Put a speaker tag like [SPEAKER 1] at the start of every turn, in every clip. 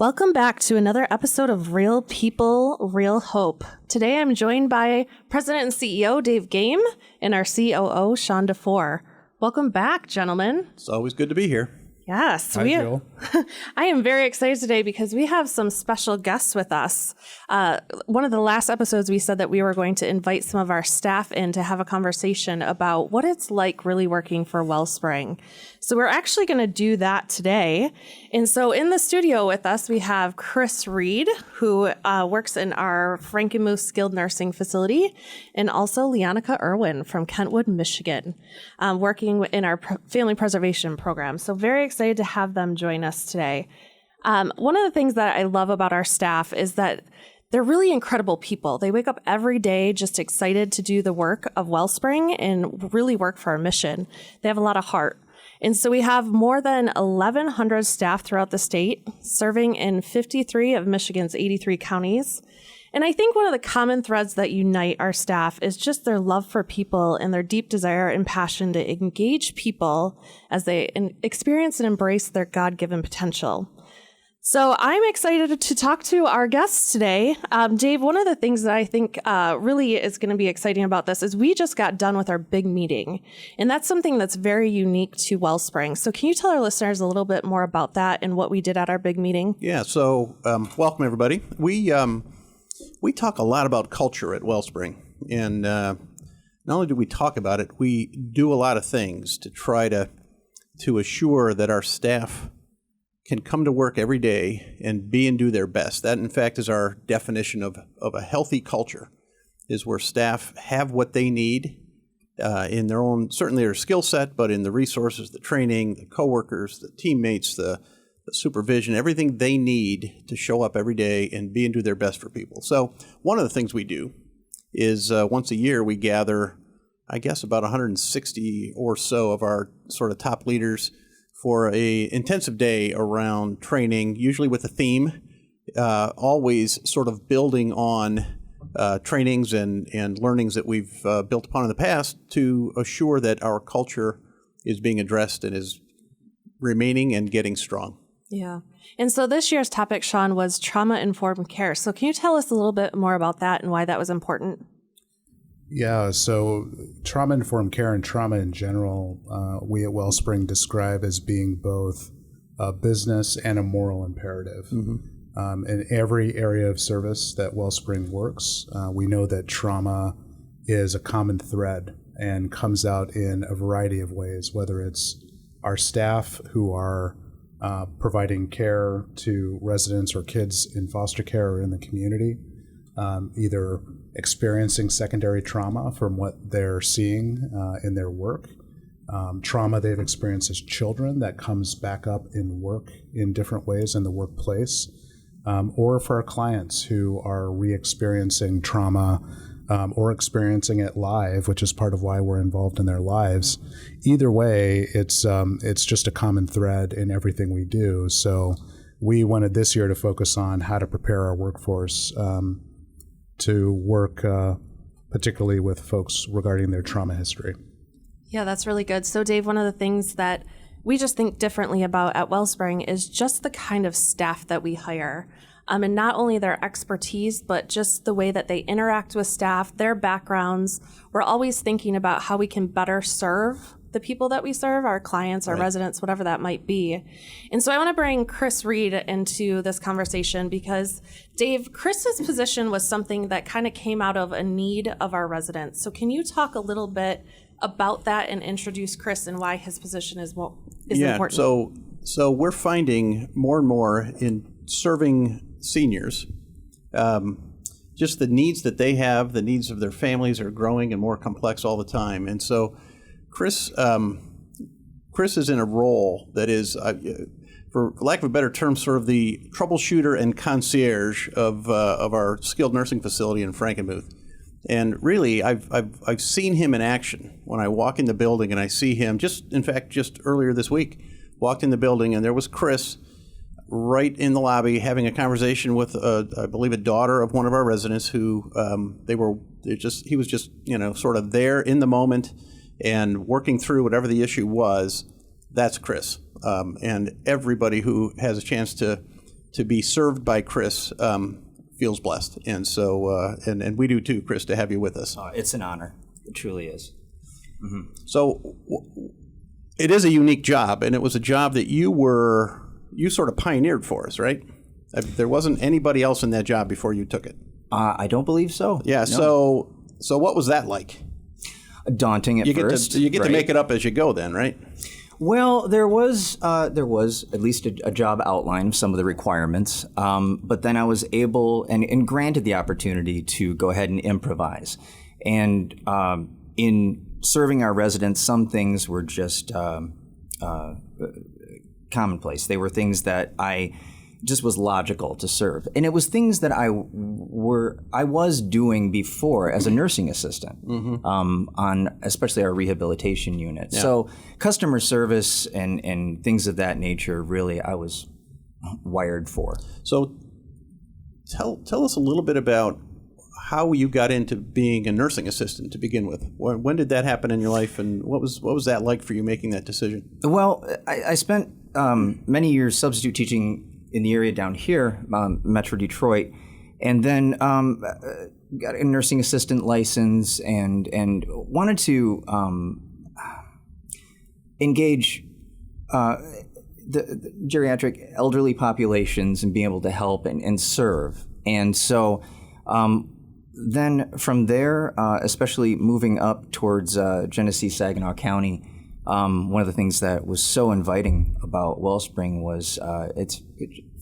[SPEAKER 1] Welcome back to another episode of Real People, Real Hope. Today I'm joined by President and CEO Dave Game and our COO Sean DeFore. Welcome back, gentlemen.
[SPEAKER 2] It's always good to be here.
[SPEAKER 1] Yes,
[SPEAKER 3] Hi, Jill.
[SPEAKER 1] I am very excited today because we have some special guests with us. One of the last episodes, we said that we were going to invite some of our staff in to have a conversation about what it's like really working for Wellspring. So we're actually going to do that today. And so in the studio with us, we have Chris Reed, who works in our Frankenmuth Skilled Nursing Facility, and also Leonica Erwin from Kentwood, Michigan, working in our family preservation program. So very excited to have them join us today. One of the things that I love about our staff is that they're really incredible people. They wake up every day just excited to do the work of Wellspring and really work for our mission. They have a lot of heart. And so we have more than 1,100 staff throughout the state, serving in 53 of Michigan's 83 counties. And I think one of the common threads that unite our staff is just their love for people and their deep desire and passion to engage people as they experience and embrace their God-given potential. So I'm excited to talk to our guests today. Dave, one of the things that I think really is going to be exciting about this is we just got done with our big meeting, and that's something that's very unique to Wellspring. So can you tell our listeners a little bit more about that and what we did at our big meeting?
[SPEAKER 2] Yeah, so welcome everybody. We talk a lot about culture at Wellspring, and not only do we talk about it, we do a lot of things to try to assure that our staff can come to work every day and be and do their best. That, in fact, is our definition of a healthy culture, is where staff have what they need in their own, certainly their skill set, but in the resources, the training, the coworkers, the teammates, the supervision, everything they need to show up every day and be and do their best for people. So one of the things we do is once a year we gather, I guess, about 160 or so of our sort of top leaders for a intensive day around training, usually with a theme, always sort of building on trainings and learnings that we've built upon in the past to assure that our culture is being addressed and is remaining and getting strong.
[SPEAKER 1] Yeah. And so this year's topic, Sean, was trauma-informed care. So can you tell us a little bit more about that and why that was important?
[SPEAKER 3] Yeah, so trauma-informed care and trauma in general, we at Wellspring describe as being both a business and a moral imperative. Mm-hmm. In every area of service that Wellspring works, we know that trauma is a common thread and comes out in a variety of ways, whether it's our staff who are providing care to residents or kids in foster care or in the community, either experiencing secondary trauma from what they're seeing in their work, trauma they've experienced as children that comes back up in work in different ways in the workplace, or for our clients who are re-experiencing trauma or experiencing it live, which is part of why we're involved in their lives. Either way, it's just a common thread in everything we do. So we wanted this year to focus on how to prepare our workforce to work particularly with folks regarding their trauma history.
[SPEAKER 1] Yeah, that's really good. So Dave, one of the things that we just think differently about at Wellspring is just the kind of staff that we hire. And not only their expertise, but just the way that they interact with staff, their backgrounds. We're always thinking about how we can better serve the people that we serve, our clients, our residents, whatever that might be. And so I want to bring Chris Reed into this conversation because, Dave, Chris's position was something that kind of came out of a need of our residents. So can you talk a little bit about that and introduce Chris and why his position is important?
[SPEAKER 2] So we're finding more and more in serving seniors, just the needs that they have, the needs of their families are growing and more complex all the time. And so Chris is in a role that is, for lack of a better term, sort of the troubleshooter and concierge of our skilled nursing facility in Frankenmuth. And really, I've seen him in action when I walk in the building, and I see him just earlier this week, walked in the building, and there was Chris right in the lobby having a conversation with, I believe, a daughter of one of our residents who he was just sort of there in the moment and working through whatever the issue was. That's Chris. And everybody who has a chance to to be served by Chris feels blessed. And so, and we do too, Chris, to have you with us.
[SPEAKER 4] It's an honor. It truly is. Mm-hmm.
[SPEAKER 2] So it is a unique job, and it was a job that you sort of pioneered for us, right? There wasn't anybody else in that job before you took it.
[SPEAKER 4] I don't believe so.
[SPEAKER 2] Yeah. No. So what was that like?
[SPEAKER 4] Daunting at first.
[SPEAKER 2] You get to make it up as you go, then, right?
[SPEAKER 4] Well, there was at least a job outline of some of the requirements, but then I was able and granted the opportunity to go ahead and improvise. And in serving our residents, some things were just commonplace. They were things that I just was logical to serve, and it was things that I was doing before as a nursing assistant on especially our rehabilitation unit. Yeah. So customer service and things of that nature, really, I was wired for.
[SPEAKER 2] So tell us a little bit about how you got into being a nursing assistant to begin with. When did that happen in your life, and what was that like for you making that decision?
[SPEAKER 4] Well, I spent many years substitute teaching in the area down here, Metro Detroit, and then got a nursing assistant license and wanted to engage the geriatric elderly populations and be able to help and serve. And so then from there, especially moving up towards Genesee, Saginaw County, one of the things that was so inviting about Wellspring was it's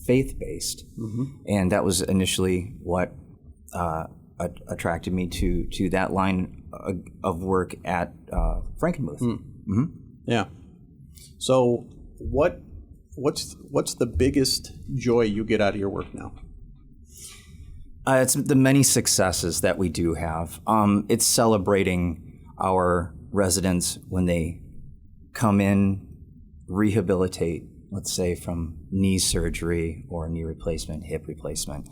[SPEAKER 4] faith-based, and that was initially what attracted me to that line of work at Frankenmuth.
[SPEAKER 2] Yeah. So what's the biggest joy you get out of your work now?
[SPEAKER 4] It's the many successes that we do have. It's celebrating our residents when they come in, rehabilitate, let's say from knee surgery or knee replacement, hip replacement,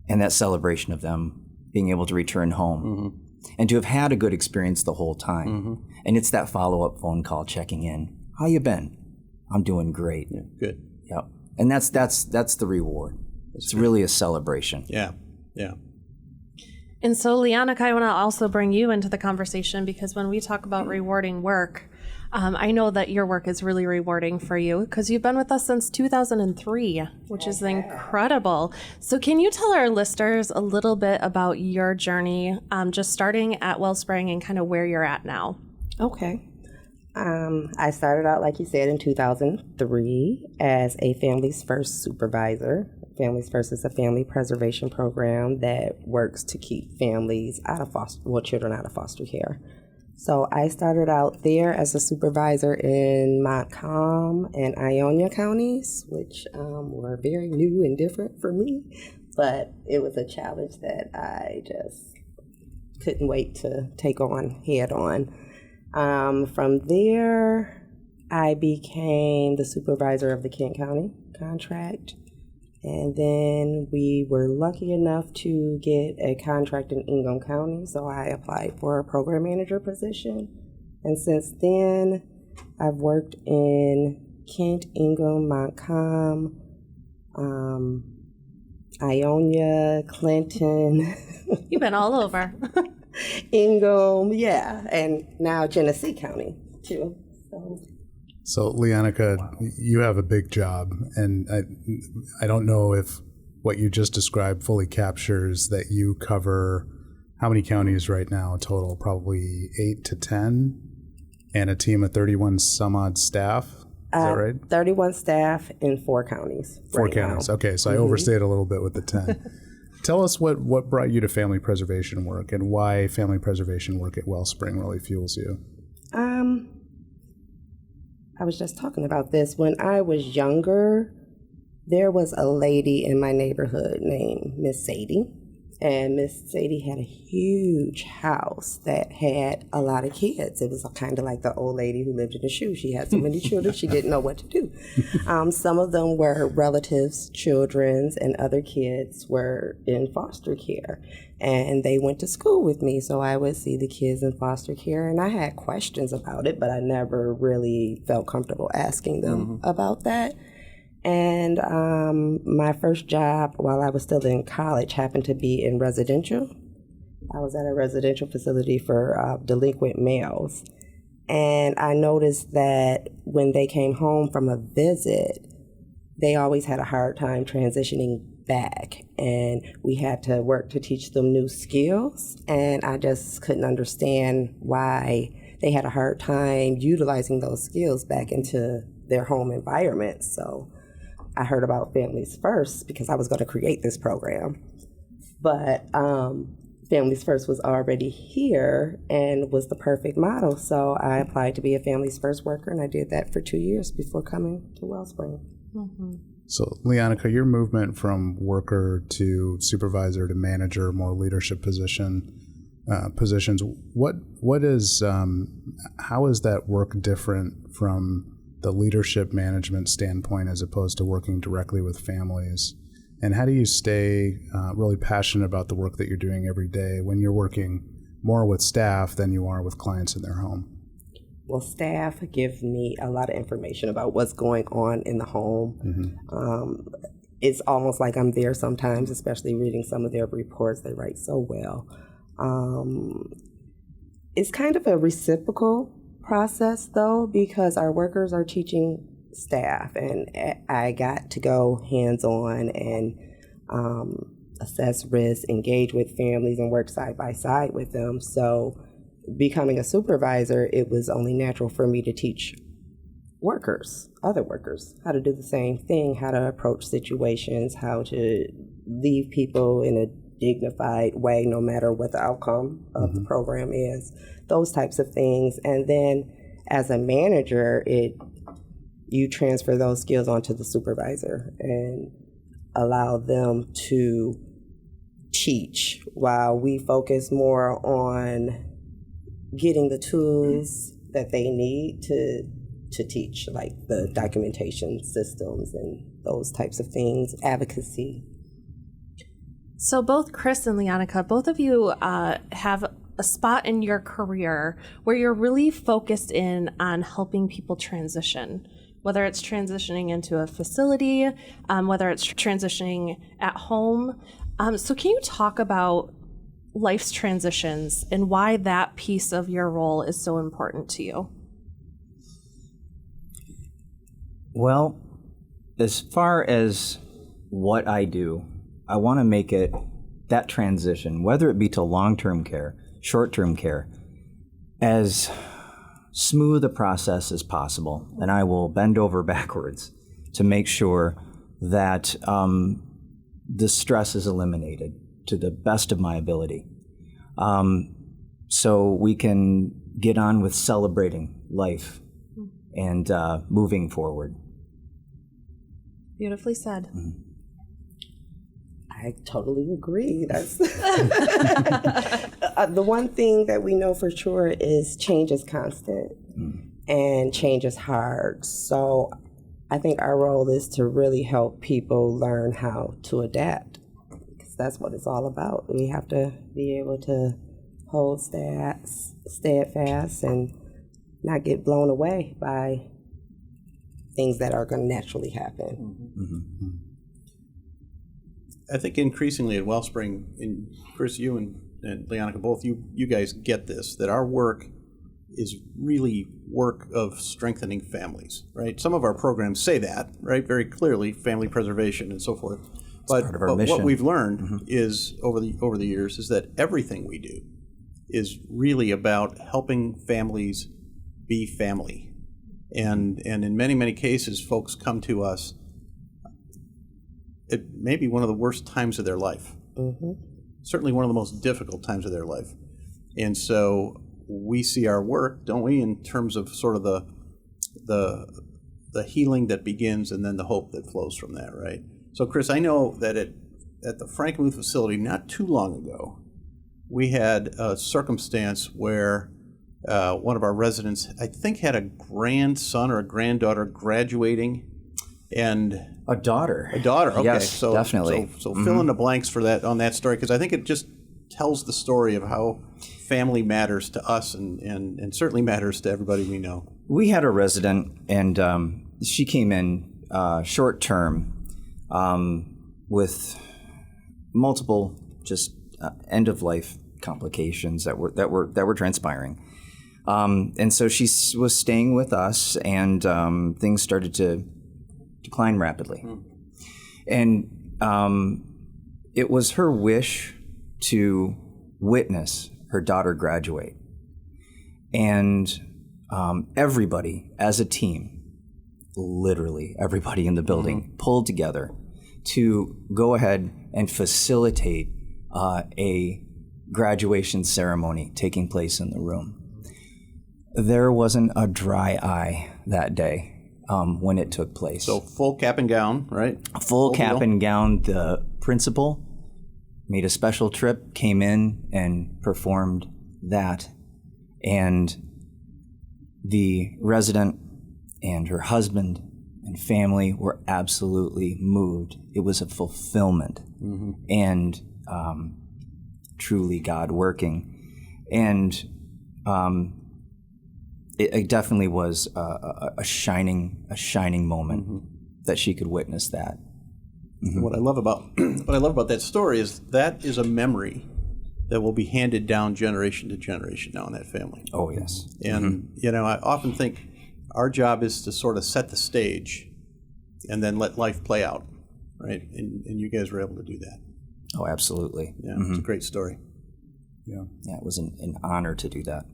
[SPEAKER 4] and that celebration of them being able to return home and to have had a good experience the whole time. And it's that follow-up phone call checking in. How you been? I'm doing great.
[SPEAKER 2] Yeah, good.
[SPEAKER 4] Yep. And that's the reward. It's really a celebration.
[SPEAKER 2] Yeah. Yeah.
[SPEAKER 1] And so, Leonica, I want to also bring you into the conversation, because when we talk about rewarding work, I know that your work is really rewarding for you because you've been with us since 2003, which is incredible. So can you tell our listeners a little bit about your journey, just starting at Wellspring and kind of where you're at now?
[SPEAKER 5] Okay. I started out, like you said, in 2003 as a Families First supervisor. Families First is a family preservation program that works to keep families children out of foster care. So I started out there as a supervisor in Montcalm and Ionia counties, which were very new and different for me, but it was a challenge that I just couldn't wait to take on head on. From there, I became the supervisor of the Kent County contract. And then we were lucky enough to get a contract in Ingham County, so I applied for a program manager position. And since then, I've worked in Kent, Ingham, Montcalm, Ionia, Clinton.
[SPEAKER 1] You've been all over.
[SPEAKER 5] Ingham, yeah, and now Genesee County, too.
[SPEAKER 3] So, Leonica, you have a big job, and I don't know if what you just described fully captures that you cover how many counties right now total? Probably 8 to 10, and a team of 31 some odd staff. Is that right?
[SPEAKER 5] 31 staff in 4 counties.
[SPEAKER 3] Four counties. Now. Okay, so I overstayed a little bit with the 10. Tell us what brought you to family preservation work and why family preservation work at Wellspring really fuels you.
[SPEAKER 5] I was just talking about this. When I was younger, there was a lady in my neighborhood named Miss Sadie. And Miss Sadie had a huge house that had a lot of kids. It was kind of like the old lady who lived in a shoe. She had so many children, she didn't know what to do. Some of them were relatives' children, and other kids were in foster care. And they went to school with me, so I would see the kids in foster care. And I had questions about it, but I never really felt comfortable asking them about that. And my first job while I was still in college happened to be in residential. I was at a residential facility for delinquent males. And I noticed that when they came home from a visit, they always had a hard time transitioning back. And we had to work to teach them new skills. And I just couldn't understand why they had a hard time utilizing those skills back into their home environment. So I heard about Families First because I was going to create this program. But Families First was already here and was the perfect model. So I applied to be a Families First worker, and I did that for 2 years before coming to Wellspring.
[SPEAKER 1] Mm-hmm.
[SPEAKER 3] So, Leonica, your movement from worker to supervisor to manager, more leadership positions, what is how is that work different from the leadership management standpoint as opposed to working directly with families? And how do you stay really passionate about the work that you're doing every day when you're working more with staff than you are with clients in their home?
[SPEAKER 5] Well, staff give me a lot of information about what's going on in the home. Mm-hmm. It's almost like I'm there sometimes, especially reading some of their reports. They write so well. It's kind of a reciprocal process, though, because our workers are teaching staff, and I got to go hands-on and assess risk, engage with families, and work side by side with them. So becoming a supervisor, it was only natural for me to teach workers, other workers, how to do the same thing, how to approach situations, how to leave people in a dignified way, no matter what the outcome of the program is, those types of things. And then as a manager, you transfer those skills onto the supervisor and allow them to teach while we focus more on getting the tools that they need to teach, like the documentation systems and those types of things, advocacy.
[SPEAKER 1] So both Chris and Leonica, both of you have a spot in your career where you're really focused in on helping people transition, whether it's transitioning into a facility, whether it's transitioning at home. So can you talk about life's transitions and why that piece of your role is so important to you?
[SPEAKER 4] Well, as far as what I do, I want to make it that transition, whether it be to long-term care, short-term care, as smooth a process as possible. And I will bend over backwards to make sure that the stress is eliminated to the best of my ability. So we can get on with celebrating life and moving forward.
[SPEAKER 1] Beautifully said.
[SPEAKER 4] Mm-hmm.
[SPEAKER 5] I totally agree. That's the one thing that we know for sure is change is constant and change is hard. So I think our role is to really help people learn how to adapt, because that's what it's all about. We have to be able to hold steadfast and not get blown away by things that are going to naturally happen.
[SPEAKER 4] Mm-hmm.
[SPEAKER 2] I think increasingly at Wellspring, and Chris, you and Leonica, both you guys get this, that our work is really work of strengthening families, right? Some of our programs say that, right, very clearly, family preservation and so forth. But what we've learned is over the years is that everything we do is really about helping families be family. And in many, many cases, folks come to us at maybe one of the worst times of their life. Mm-hmm. Certainly one of the most difficult times of their life. And so we see our work, don't we, in terms of sort of the healing that begins and then the hope that flows from that, right? So, Chris, I know that at the Frankenmuth facility not too long ago, we had a circumstance where one of our residents, I think, had a grandson or a granddaughter graduating, and
[SPEAKER 4] A daughter.
[SPEAKER 2] Okay,
[SPEAKER 4] Yes,
[SPEAKER 2] so
[SPEAKER 4] definitely.
[SPEAKER 2] So fill in the blanks for that on that story, because I think it just tells the story of how family matters to us and certainly matters to everybody we know.
[SPEAKER 4] We had a resident, and she came in short term, with multiple just end of life complications that were transpiring. And so she was staying with us, and things started to decline rapidly. And it was her wish to witness her daughter graduate. And everybody as a team, literally everybody in the building, pulled together to go ahead and facilitate a graduation ceremony taking place in the room. There wasn't a dry eye that day when it took place.
[SPEAKER 2] So full cap and gown, right?
[SPEAKER 4] Full cap and gown. The principal made a special trip, came in and performed that. And the resident and her husband and family were absolutely moved. It was a fulfillment and truly God working. And it definitely was a shining moment that she could witness that.
[SPEAKER 2] What I love about that story is that is a memory that will be handed down generation to generation now in that family.
[SPEAKER 4] Oh yes.
[SPEAKER 2] And I often think our job is to sort of set the stage and then let life play out, right? And you guys were able to do that.
[SPEAKER 4] Oh, absolutely.
[SPEAKER 2] Yeah, it's a great story.
[SPEAKER 3] Yeah.
[SPEAKER 4] Yeah, it was an honor to do that.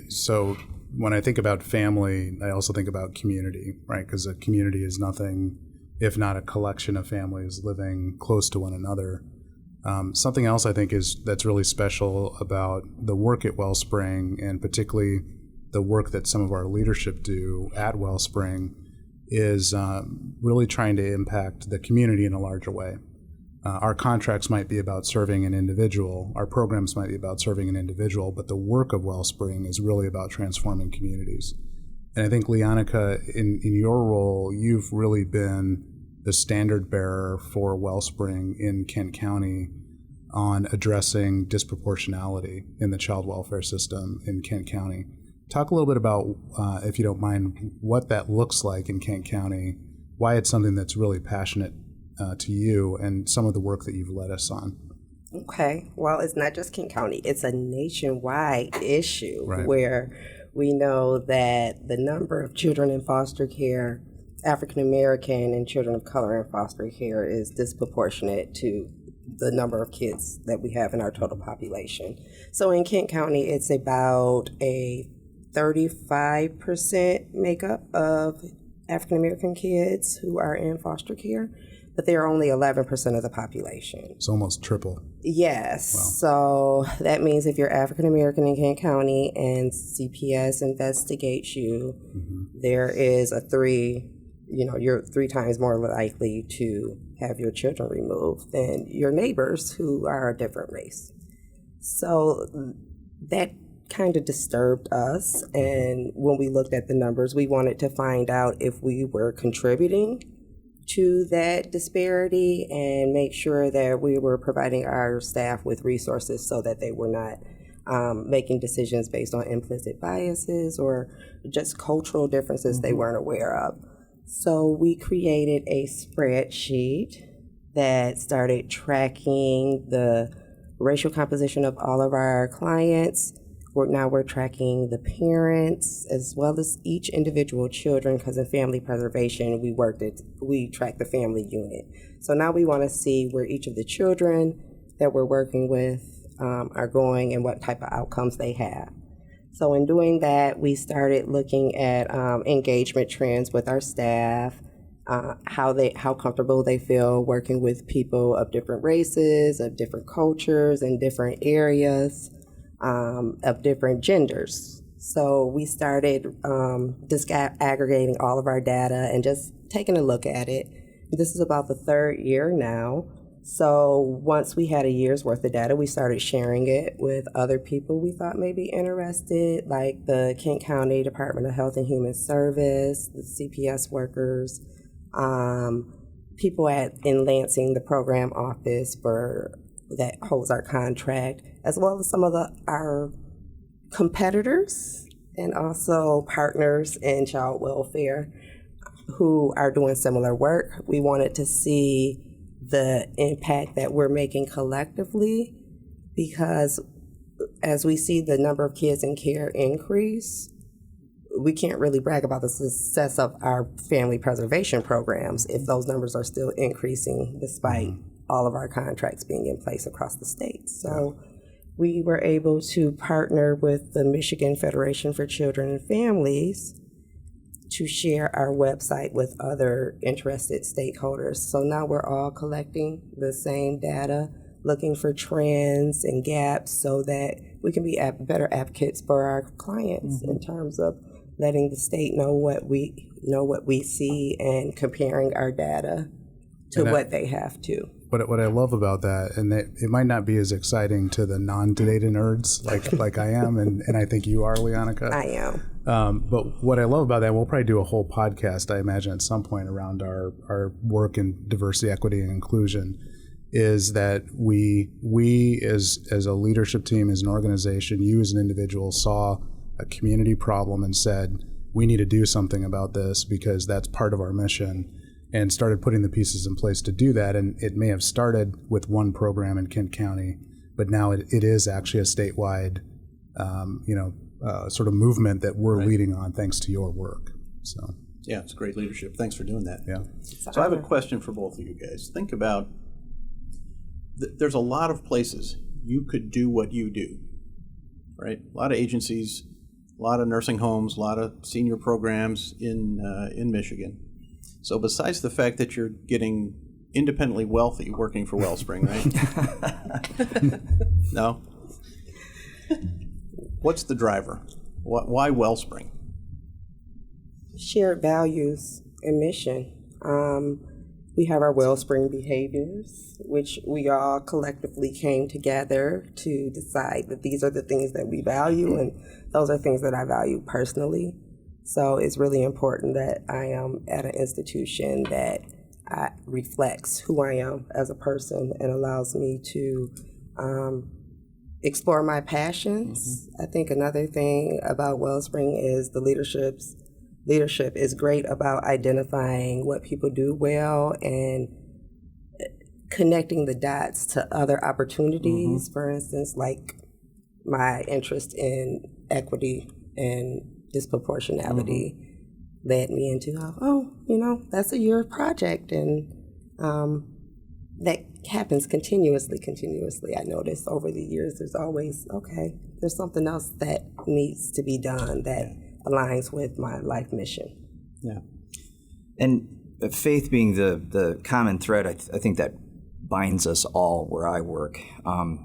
[SPEAKER 3] So when I think about family, I also think about community, right? Because a community is nothing if not a collection of families living close to one another. Something else I think that's really special about the work at Wellspring, and particularly the work that some of our leadership do at Wellspring, is really trying to impact the community in a larger way. Our contracts might be about serving an individual, our programs might be about serving an individual, but the work of Wellspring is really about transforming communities. And I think, Leonica, in your role, you've really been the standard bearer for Wellspring in Kent County on addressing disproportionality in the child welfare system in Kent County. Talk a little bit about, if you don't mind, what that looks like in Kent County, why it's something that's really passionate to you, and some of the work that you've led us on.
[SPEAKER 5] Okay. Well, it's not just Kent County. It's a nationwide issue,
[SPEAKER 3] right,
[SPEAKER 5] where we know that the number of children in foster care, African American and children of color in foster care, is disproportionate to the number of kids that we have in our total population. So in Kent County, it's about a 35% makeup of African American kids who are in foster care, but they are only 11% of the population.
[SPEAKER 3] It's almost triple.
[SPEAKER 5] Yes.
[SPEAKER 3] Wow.
[SPEAKER 5] So that means if you're African American in Kent County and CPS investigates you, there is you're 3 times more likely to have your children removed than your neighbors who are a different race. So that kind of disturbed us. And when we looked at the numbers, we wanted to find out if we were contributing to that disparity and make sure that we were providing our staff with resources so that they were not making decisions based on implicit biases or just cultural differences they weren't aware of. So we created a spreadsheet that started tracking the racial composition of all of our clients. Now we're tracking the parents as well as each individual children, because in family preservation, we track the family unit. So now we want to see where each of the children that we're working with are going and what type of outcomes they have. So in doing that, we started looking at engagement trends with our staff, how comfortable they feel working with people of different races, of different cultures, and different areas, of different genders. So we started aggregating all of our data and just taking a look at it. This is about the 3rd year now. So once we had a year's worth of data, we started sharing it with other people we thought may be interested, like the Kent County Department of Health and Human Service, the CPS workers, people in Lansing, the program office that holds our contract, as well as some of our competitors and also partners in child welfare who are doing similar work. We wanted to see the impact that we're making collectively, because as we see the number of kids in care increase, we can't really brag about the success of our family preservation programs if those numbers are still increasing despite all of our contracts being in place across the state. So we were able to partner with the Michigan Federation for Children and Families to share our website with other interested stakeholders. So now we're all collecting the same data, looking for trends and gaps so that we can be better advocates for our clients in terms of letting the state know what we see and comparing our data to what they have to.
[SPEAKER 3] What I love about that, and it might not be as exciting to the non-data nerds like I am, and I think you are, Leonica.
[SPEAKER 5] I am.
[SPEAKER 3] But what I love about that, we'll probably do a whole podcast, I imagine, at some point around our work in diversity, equity, and inclusion, is that we as a leadership team, as an organization, you as an individual saw a community problem and said, we need to do something about this because that's part of our mission, and started putting the pieces in place to do that. And it may have started with one program in Kent County, but now it is actually a statewide sort of movement that we're leading on thanks to your work. So
[SPEAKER 2] yeah, it's great leadership. Thanks for doing that.
[SPEAKER 3] Yeah.
[SPEAKER 2] So I have a question for both of you guys. Think about, there's a lot of places you could do what you do, right? A lot of agencies, a lot of nursing homes, a lot of senior programs in Michigan. So besides the fact that you're getting independently wealthy working for Wellspring, right? No? What's the driver? Why Wellspring?
[SPEAKER 5] Shared values and mission. We have our Wellspring behaviors, which we all collectively came together to decide that these are the things that we value, and those are things that I value personally. So it's really important that I am at an institution that reflects who I am as a person and allows me to explore my passions. I think another thing about Wellspring is the leadership is great about identifying what people do well and connecting the dots to other opportunities. For instance, like my interest in equity and disproportionality led me into, that's a year project, and that happens continuously. I noticed over the years there's always, there's something else that needs to be done that aligns with my life mission.
[SPEAKER 2] Yeah.
[SPEAKER 4] And faith being the common thread, I think that binds us all where I work.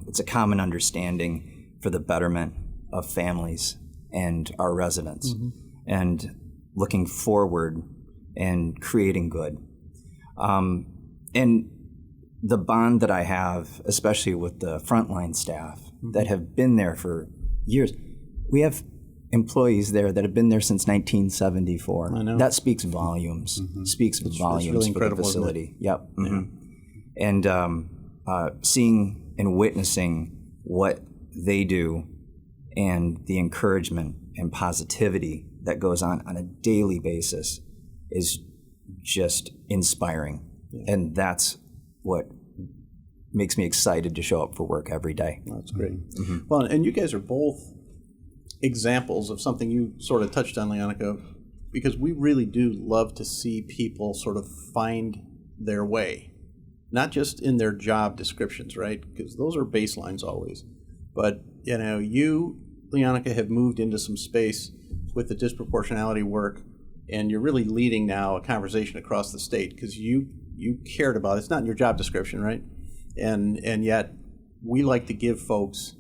[SPEAKER 4] It's a common understanding for the betterment of families and our residents, and looking forward and creating good. And the bond that I have, especially with the frontline staff that have been there for years, we have employees there that have been there since 1974.
[SPEAKER 2] I know.
[SPEAKER 4] That speaks volumes. Speaks volumes
[SPEAKER 2] really
[SPEAKER 4] for the
[SPEAKER 2] incredible,
[SPEAKER 4] facility. Yep.
[SPEAKER 2] Yeah.
[SPEAKER 4] And seeing and witnessing what they do and the encouragement and positivity that goes on a daily basis is just inspiring. Yeah. And that's what makes me excited to show up for work every day.
[SPEAKER 2] That's great. Well, and you guys are both examples of something you sort of touched on, Leonica, because we really do love to see people sort of find their way, not just in their job descriptions, right? Because those are baselines always. But, you, Leonica, have moved into some space with the disproportionality work, and you're really leading now a conversation across the state because you cared about it. It's not in your job description, right? And yet we like to give folks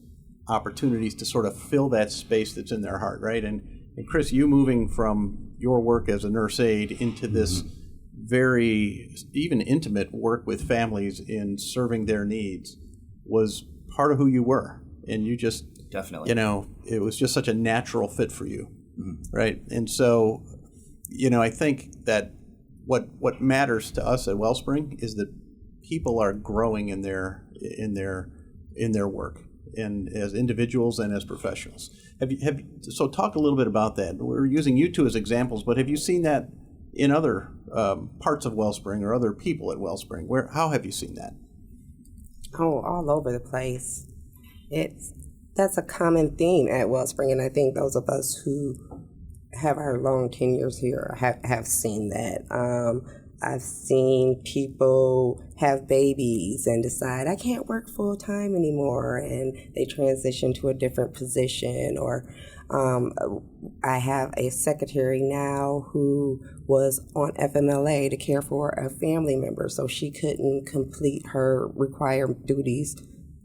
[SPEAKER 2] opportunities to sort of fill that space that's in their heart, right? And Chris, you moving from your work as a nurse aide into this very even intimate work with families in serving their needs was part of who you were. And you just,
[SPEAKER 4] definitely,
[SPEAKER 2] it was just such a natural fit for you, right? And so, I think that what matters to us at Wellspring is that people are growing in their work. and as individuals and as professionals. So talk a little bit about that. We're using you two as examples, but have you seen that in other parts of Wellspring or other people at Wellspring? How have you seen that?
[SPEAKER 5] Oh, all over the place. That's a common theme at Wellspring, and I think those of us who have our long tenures here have seen that. I've seen people have babies and decide, I can't work full time anymore, and they transition to a different position. Or I have a secretary now who was on FMLA to care for a family member, so she couldn't complete her required duties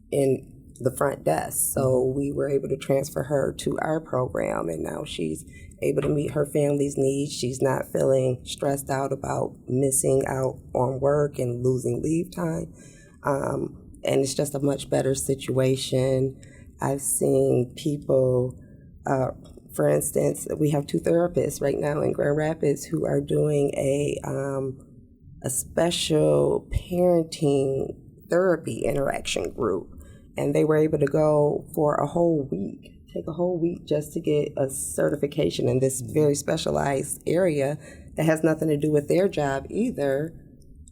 [SPEAKER 5] in the front desk. So we were able to transfer her to our program, and now she's able to meet her family's needs. She's not feeling stressed out about missing out on work and losing leave time. And it's just a much better situation. I've seen people, for instance, we have 2 therapists right now in Grand Rapids who are doing a special parenting therapy interaction group. And they were able to go for a whole week, take a whole week just to get a certification in this very specialized area that has nothing to do with their job either,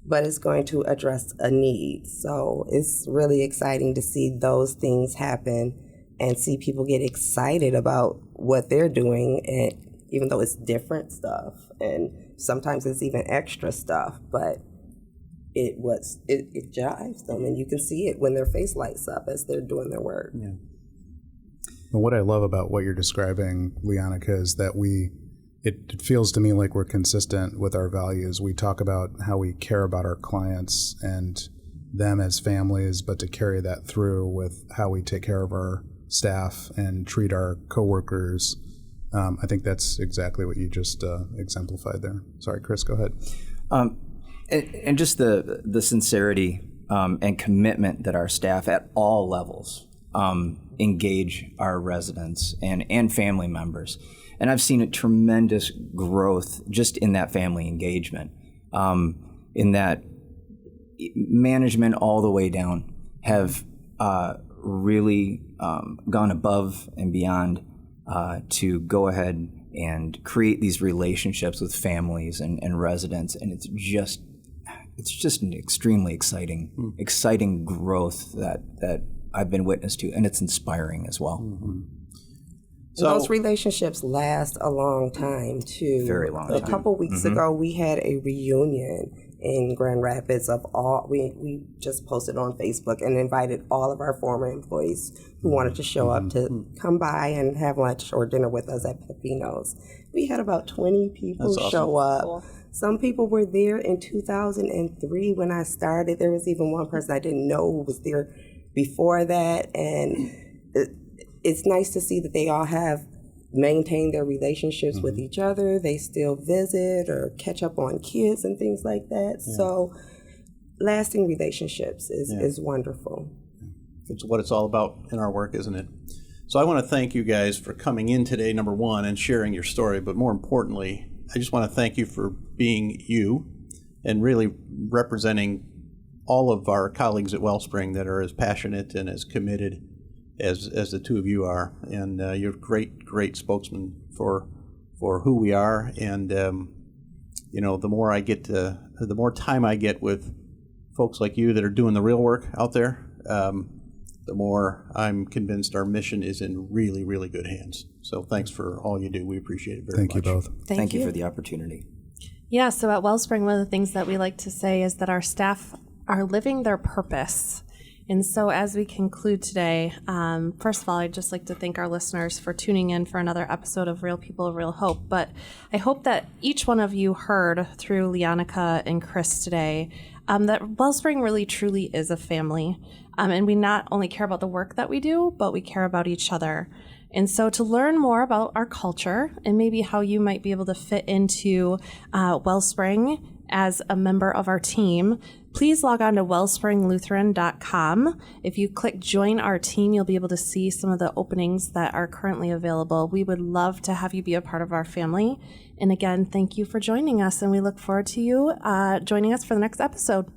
[SPEAKER 5] but it's going to address a need. So it's really exciting to see those things happen and see people get excited about what they're doing, and even though it's different stuff and sometimes it's even extra stuff, but it jives them, and you can see it when their face lights up as they're doing their work.
[SPEAKER 3] Yeah. And what I love about what you're describing, Leonica, is that it feels to me like we're consistent with our values. We talk about how we care about our clients and them as families, but to carry that through with how we take care of our staff and treat our coworkers. I think that's exactly what you just exemplified there. Sorry, Chris, go ahead.
[SPEAKER 4] And just the sincerity and commitment that our staff at all levels engage our residents and family members. And I've seen a tremendous growth just in that family engagement, in that management all the way down have really gone above and beyond to go ahead and create these relationships with families and residents. And it's just an extremely exciting growth that I've been witness to, and it's inspiring as well.
[SPEAKER 5] Mm-hmm. So those relationships last a long time too.
[SPEAKER 4] Very long time.
[SPEAKER 5] A couple weeks ago, we had a reunion in Grand Rapids of all. We just posted on Facebook and invited all of our former employees who wanted to show up to come by and have lunch or dinner with us at Pepino's. We had about 20 people show up. Cool. Some people were there in 2003 when I started. There was even one person I didn't know who was there before that. And it's nice to see that they all have maintained their relationships with each other. They still visit or catch up on kids and things like that. Yeah. So lasting relationships is wonderful.
[SPEAKER 2] It's what it's all about in our work, isn't it? So I want to thank you guys for coming in today, number one, and sharing your story. But more importantly, I just want to thank you for being you and really representing all of our colleagues at Wellspring that are as passionate and as committed as the two of you are. And you're great spokesmen for who we are. And, the more time I get with folks like you that are doing the real work out there, the more I'm convinced our mission is in really, really good hands. So thanks for all you do. We appreciate it very much.
[SPEAKER 3] Thank you both.
[SPEAKER 4] Thank you for the opportunity.
[SPEAKER 1] Yeah, so at Wellspring, one of the things that we like to say is that our staff are living their purpose. And so as we conclude today, first of all, I'd just like to thank our listeners for tuning in for another episode of Real People of Real Hope. But I hope that each one of you heard through Leonica and Chris today that Wellspring really truly is a family. And we not only care about the work that we do, but we care about each other. And so to learn more about our culture and maybe how you might be able to fit into Wellspring as a member of our team, please log on to wellspringlutheran.com. If you click join our team, you'll be able to see some of the openings that are currently available. We would love to have you be a part of our family. And again, thank you for joining us, and we look forward to you joining us for the next episode.